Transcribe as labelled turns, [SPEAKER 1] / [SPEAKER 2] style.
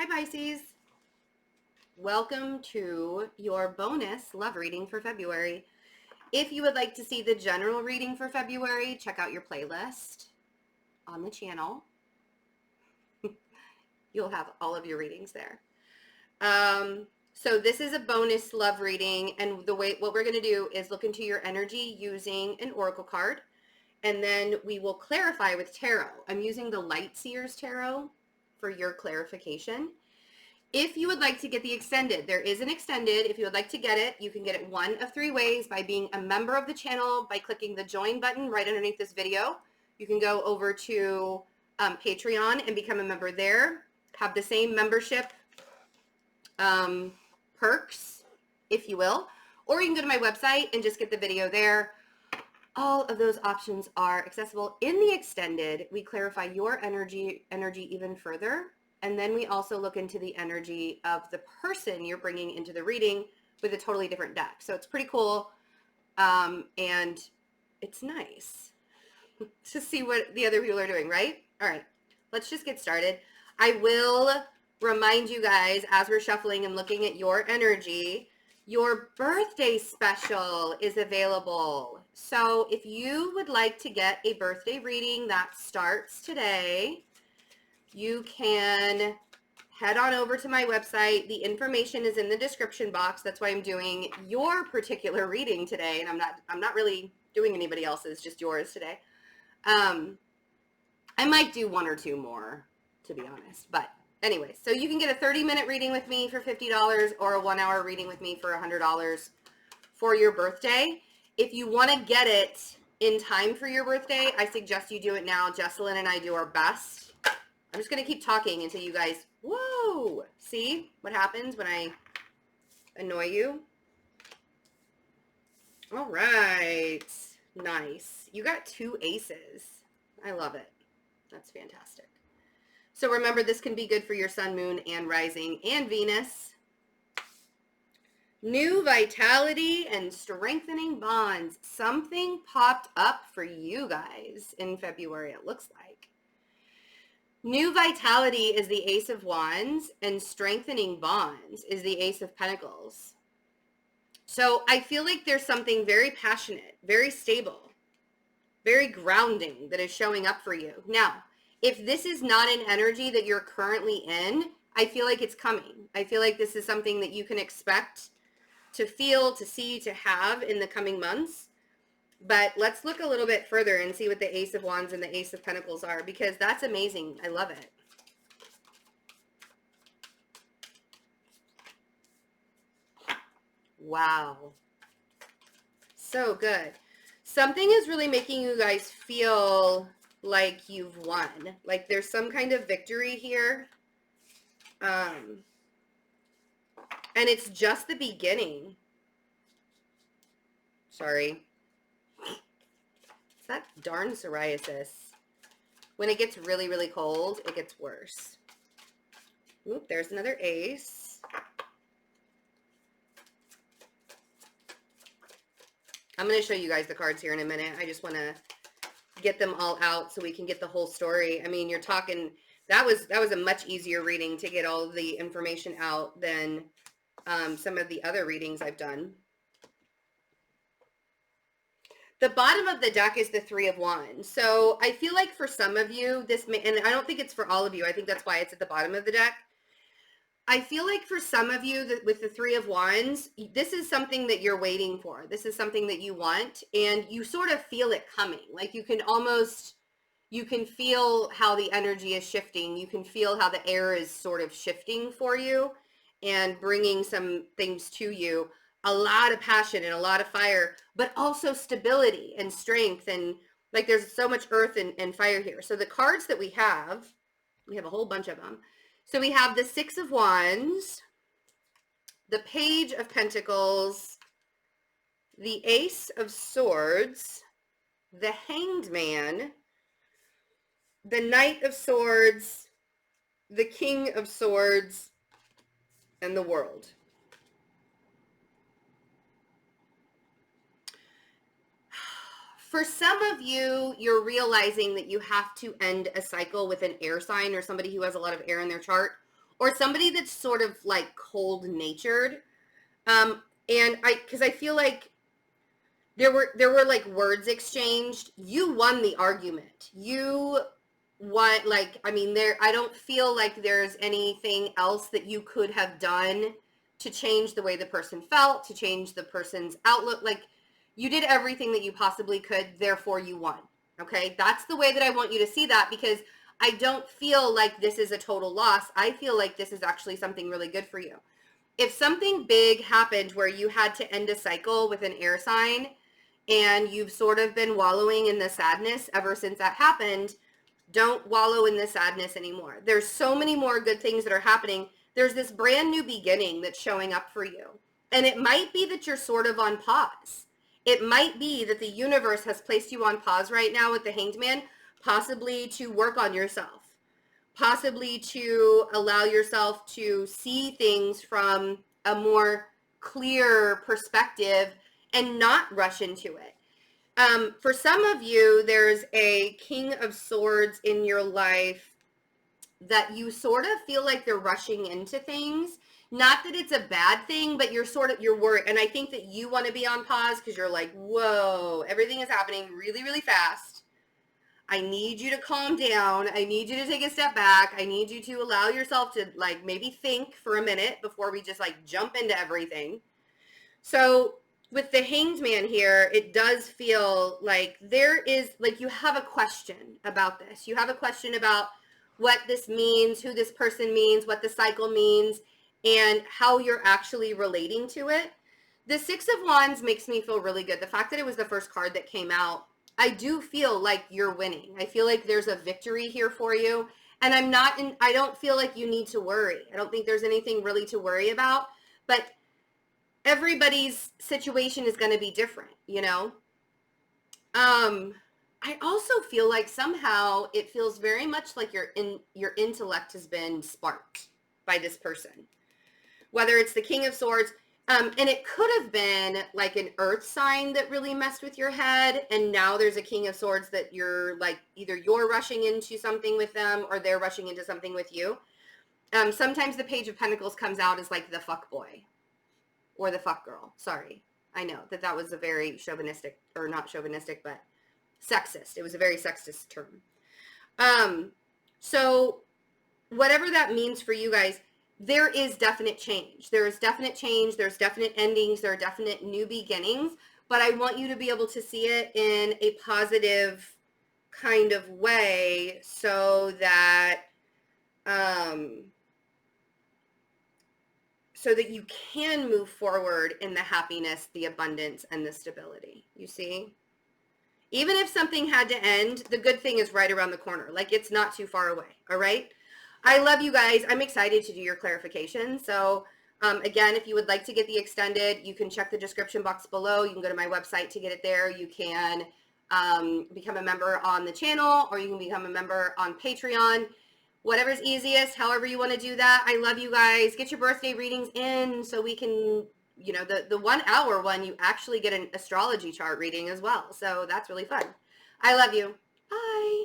[SPEAKER 1] Hi Pisces, welcome to your bonus love reading for February. If you would like to see the general reading for February, check out your playlist on the channel. You'll have all of your readings there. So this is a bonus love reading, and what we're going to do is look into your energy using an oracle card, and then we will clarify with tarot. I'm using the Light Seers Tarot for your clarification. If you would like to get the extended, there is an extended. If you would like to get it, you can get it one of three ways: by being a member of the channel, by clicking the join button right underneath this video. You can go over to Patreon and become a member there, have the same membership perks, if you will, or you can go to my website and just get the video there. All of those options are accessible. In the extended, we clarify your energy even further. And then we also look into the energy of the person you're bringing into the reading with a totally different deck. So it's pretty cool. And it's nice to see what the other people are doing, right? All right, let's just get started. I will remind you guys, as we're shuffling and looking at your energy, your birthday special is available. So if you would like to get a birthday reading that starts today, you can head on over to my website. The information is in the description box. That's why I'm doing your particular reading today, and I'm not really doing anybody else's, just yours today. I might do one or two more, to be honest. But anyway, so you can get a 30-minute reading with me for $50 or a 1-hour reading with me for $100 for your birthday. If you want to get it in time for your birthday, I suggest you do it now. Jesselyn and I do our best. I'm just going to keep talking until you guys, whoa, see what happens when I annoy you? All right, nice. You got 2 aces. I love it. That's fantastic. So remember, this can be good for your sun, moon, and rising, and Venus. New vitality and strengthening bonds. Something popped up for you guys in February, it looks like. New vitality is the Ace of Wands, and strengthening bonds is the Ace of Pentacles. So I feel like there's something very passionate, very stable, very grounding that is showing up for you. Now, if this is not an energy that you're currently in, I feel like it's coming. I feel like this is something that you can expect to feel, to see, to have in the coming months. But let's look a little bit further and see what the Ace of Wands and the Ace of Pentacles are, because that's amazing. I love it. Wow. So good. Something is really making you guys feel like you've won. Like there's some kind of victory here. And it's just the beginning. Sorry. It's that darn psoriasis. When it gets really, really cold, it gets worse. Oop, there's another ace. I'm going to show you guys the cards here in a minute. I just want to get them all out so we can get the whole story. I mean, you're talking, that was a much easier reading to get all of the information out than some of the other readings I've done. The bottom of the deck is the 3 of Wands. So I feel like for some of you, this may, and I don't think it's for all of you, I think that's why it's at the bottom of the deck. I feel like for some of you that with the 3 of Wands, this is something that you're waiting for. This is something that you want, and you sort of feel it coming. Like you can feel how the energy is shifting. You can feel how the air is sort of shifting for you and bringing some things to you. A lot of passion and a lot of fire, but also stability and strength. And like there's so much earth and fire here. So the cards that we have a whole bunch of them. So we have the 6 of Wands, the Page of Pentacles, the Ace of Swords, the Hanged Man, the Knight of Swords, the King of Swords, and the World. For some of you, you're realizing that you have to end a cycle with an air sign or somebody who has a lot of air in their chart, or somebody that's sort of like cold natured. Because I feel like there were like words exchanged. You won the argument. You won, like, I mean, I don't feel like there's anything else that you could have done to change the way the person felt, to change the person's outlook. Like, you did everything that you possibly could, therefore you won. Okay? That's the way that I want you to see that, because I don't feel like this is a total loss. I feel like this is actually something really good for you. If something big happened where you had to end a cycle with an air sign and you've sort of been wallowing in the sadness ever since that happened, don't wallow in the sadness anymore. There's so many more good things that are happening. There's this brand new beginning that's showing up for you. And it might be that you're sort of on pause. It might be that the universe has placed you on pause right now with the Hanged Man, possibly to work on yourself, possibly to allow yourself to see things from a more clear perspective and not rush into it. For some of you, there's a King of Swords in your life that you sort of feel like they're rushing into things. Not that it's a bad thing, but you're worried. And I think that you want to be on pause because you're like, whoa, everything is happening really, really fast. I need you to calm down. I need you to take a step back. I need you to allow yourself to like maybe think for a minute before we just like jump into everything. So with the Hanged Man here, it does feel like there is, like, you have a question about this. You have a question about what this means, who this person means, what the cycle means, and how you're actually relating to it. The Six of Wands makes me feel really good. The fact that it was the first card that came out, I do feel like you're winning. I feel like there's a victory here for you. And I don't feel like you need to worry. I don't think there's anything really to worry about. But everybody's situation is going to be different, you know? I also feel like somehow it feels very much like your intellect has been sparked by this person. Whether it's the King of Swords, and it could have been like an earth sign that really messed with your head, and now there's a King of Swords that you're like, either you're rushing into something with them or they're rushing into something with you. Sometimes the Page of Pentacles comes out as like the fuck boy or the fuck girl. Sorry. I know that was a very chauvinistic, or not chauvinistic, but sexist. It was a very sexist term. So whatever that means for you guys, there is definite change. There is definite change. There's definite endings. There are definite new beginnings. But I want you to be able to see it in a positive kind of way so that you can move forward in the happiness, the abundance, and the stability. You see? Even if something had to end, the good thing is right around the corner. Like, it's not too far away. All right? I love you guys. I'm excited to do your clarification. So again, if you would like to get the extended, you can check the description box below. You can go to my website to get it there. You can become a member on the channel, or you can become a member on Patreon. Whatever's easiest, however you want to do that. I love you guys. Get your birthday readings in so we can, you know, the 1 hour one, you actually get an astrology chart reading as well. So that's really fun. I love you. Bye.